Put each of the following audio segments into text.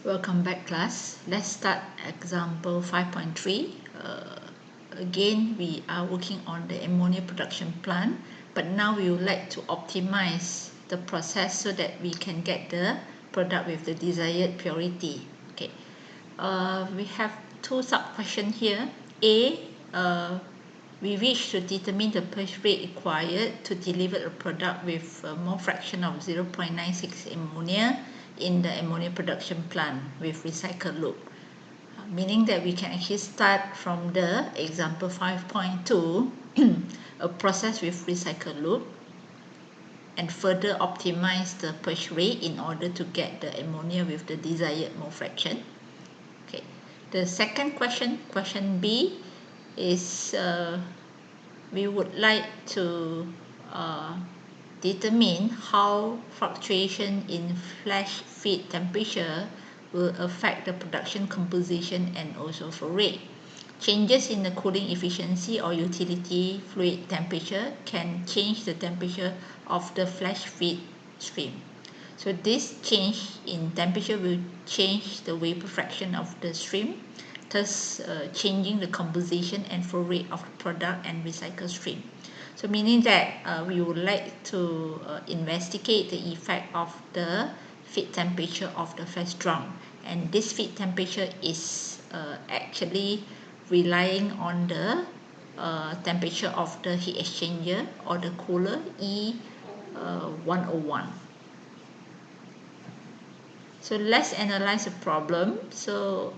Welcome back, class. Let's start example 5.3. Again, we are working on the ammonia production plant, but now we would like to optimize the process so that we can get the product with the desired purity. Okay. We have two sub-questions here. A, we wish to determine the purge rate required to deliver a product with a mole fraction of 0.96 ammonia in the ammonia production plant with recycle loop, meaning that we can actually start from the example 5.2 a process with recycle loop and further optimize the purge rate in order to get the ammonia with the desired mole fraction. Okay. The second question B, is we would like to determine how fluctuation in flash feed temperature will affect the production composition and also flow rate. Changes in the cooling efficiency or utility fluid temperature can change the temperature of the flash feed stream. So this change in temperature will change the vapor fraction of the stream, thus changing the composition and flow rate of the product and recycle stream. So meaning that we would like to investigate the effect of the feed temperature of the flash drum, and this feed temperature is actually relying on the temperature of the heat exchanger or the cooler E101. So let's analyze the problem. So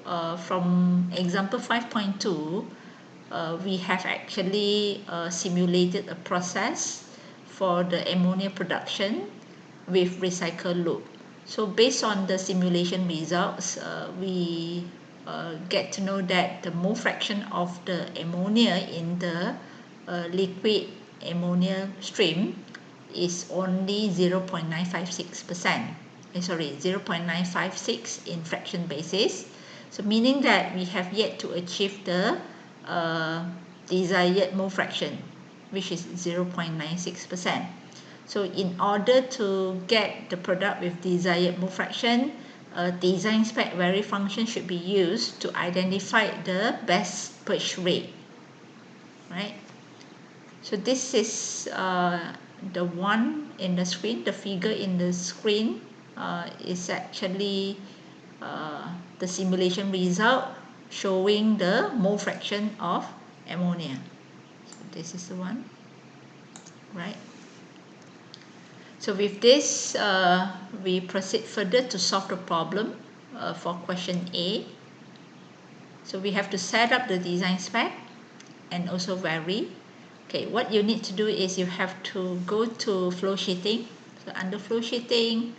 from example 5.2, we have actually simulated a process for the ammonia production with recycle loop. So based on the simulation results, we get to know that the mole fraction of the ammonia in the liquid ammonia stream is only 0.956%. 0.956 in fraction basis. So meaning that we have yet to achieve the desired mole fraction, which is 0.96%. So in order to get the product with desired mole fraction, a design spec vary function should be used to identify the best purge rate, right? So this is the one in the screen. The figure in the screen is actually the simulation result showing the mole fraction of ammonia. So this is the one, right? So with this, we proceed further to solve the problem for question A. So we have to set up the design spec and also vary. Okay, what you need to do is you have to go to flow sheeting. So under flow sheeting,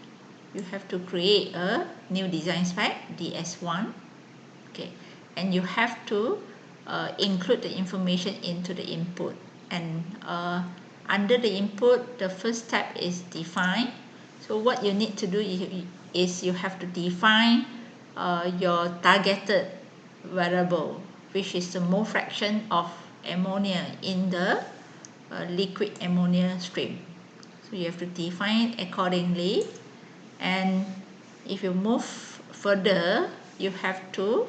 you have to create a new design spec, DS1. Okay, and you have to include the information into the input. And under the input, the first step is define. So what you need to do is you have to define your targeted variable, which is the mole fraction of ammonia in the liquid ammonia stream. So you have to define accordingly, and if you move further, you have to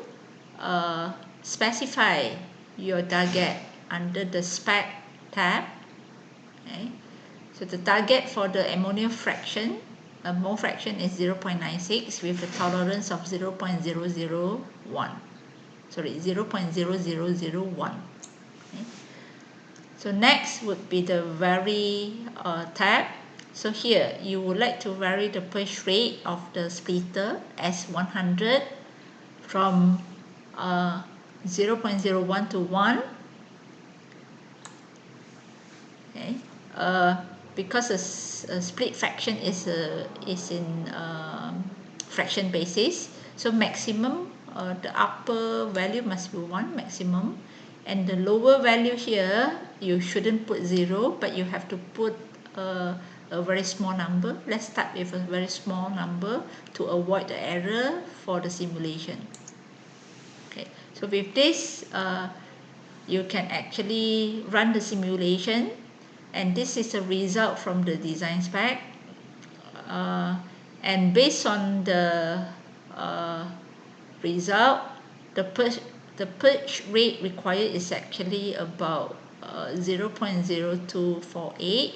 specify your target under the spec tab. Okay. So the target for the ammonia fraction, mole fraction, is 0.96 with a tolerance of 0.001. Sorry, 0.0001. Okay. So next would be the vary tab. So here you would like to vary the purge rate of the splitter as 100 from 0.01 to 1. Okay. Because a split fraction is in fraction basis, so maximum, the upper value must be 1 maximum, and the lower value here you shouldn't put 0, but you have to put a very small number. Let's start with a very small number to avoid the error for the simulation. Okay, so with this you can actually run the simulation, and this is a result from the design spec, and based on the result, the purge rate required is actually about 0.0248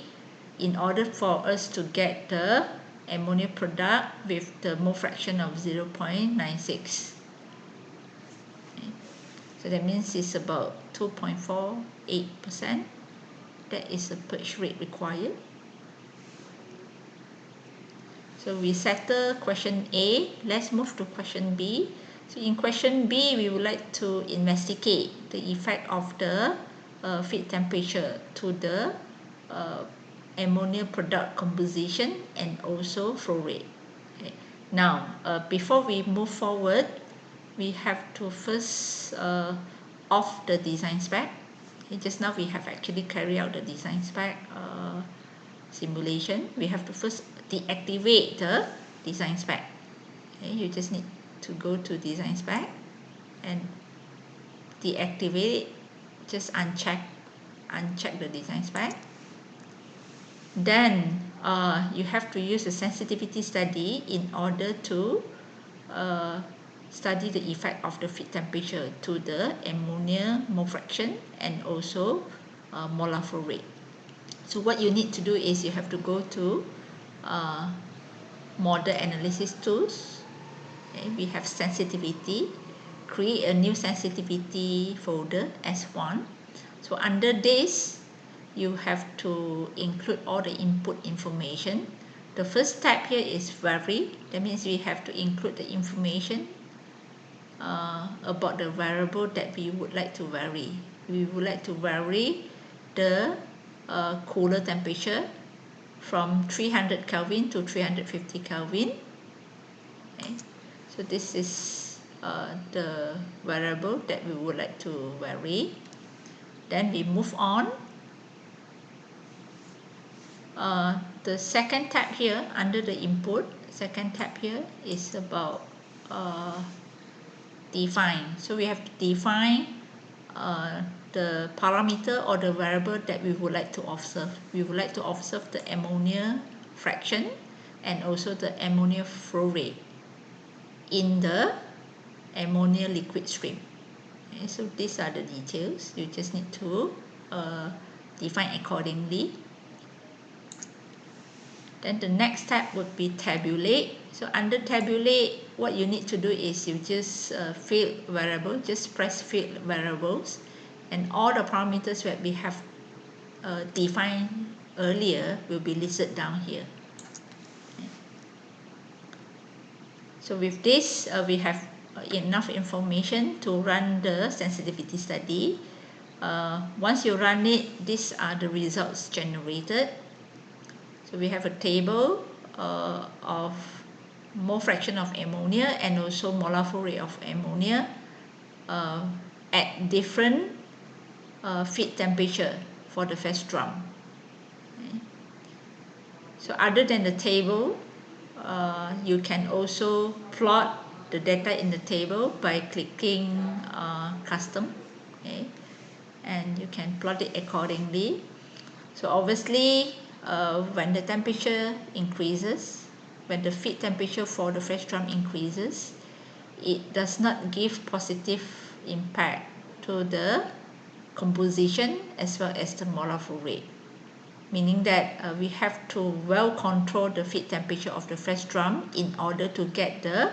in order for us to get the ammonia product with the mole fraction of 0.96. Okay. So that means it's about 2.48%. That is the purge rate required. So we settle question A. Let's move to question B. So in question B, we would like to investigate the effect of the feed temperature to the ammonia product composition and also flow rate. Okay. Now, before we move forward, we have to first off the design spec. Okay, just now we have actually carried out the design spec simulation. We have to first deactivate the design spec. Okay, you just need to go to design spec and deactivate it. Just uncheck the design spec. Then you have to use a sensitivity study in order to study the effect of the feed temperature to the ammonia mole fraction and also molar flow rate. So what you need to do is you have to go to model analysis tools. Okay, we have sensitivity. Create a new sensitivity folder S1. So under this, you have to include all the input information. The first step here is vary. That means we have to include the information about the variable that we would like to vary. We would like to vary the cooler temperature from 300 Kelvin to 350 Kelvin. Okay. So this is the variable that we would like to vary. Then we move on. The second tab here under the input, second tab here is about define. So we have to define the parameter or the variable that we would like to observe. We would like to observe the ammonia fraction and also the ammonia flow rate in the ammonia liquid stream. Okay, so these are the details. You just need to define accordingly. Then the next step would be tabulate. So under tabulate, what you need to do is you just field variable, just press field variables, and all the parameters that we have defined earlier will be listed down here. Okay. So with this, we have enough information to run the sensitivity study. Once you run it, these are the results generated. So we have a table of mole fraction of ammonia and also molar flow rate of ammonia at different feed temperature for the first drum. Okay. So other than the table, you can also plot the data in the table by clicking custom. Okay. And you can plot it accordingly. So obviously, when the temperature increases, when the feed temperature for the fresh drum increases, it does not give positive impact to the composition as well as the molar flow rate. Meaning that we have to well control the feed temperature of the fresh drum in order to get the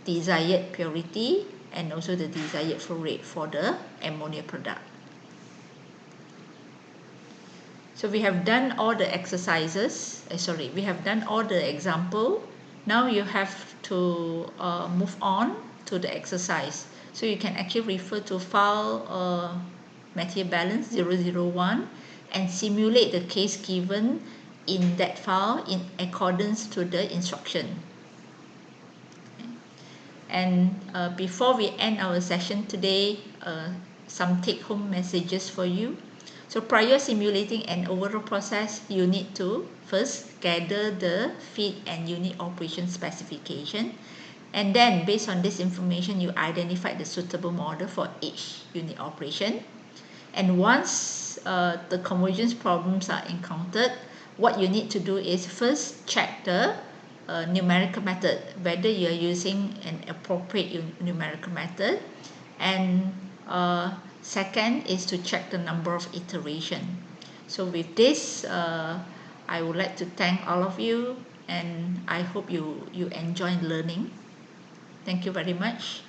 desired purity and also the desired flow rate for the ammonia product. So we have done all the exercises, we have done all the example. Now you have to move on to the exercise. So you can actually refer to file material balance 001 and simulate the case given in that file in accordance to the instruction. Okay. And before we end our session today, some take-home messages for you. So prior simulating an overall process, you need to first gather the feed and unit operation specification. And then based on this information, you identify the suitable model for each unit operation. And once the convergence problems are encountered, what you need to do is first check the numerical method, whether you are using an appropriate numerical method. And second is to check the number of iteration. So with this, I would like to thank all of you, and I hope you enjoy learning. Thank you very much.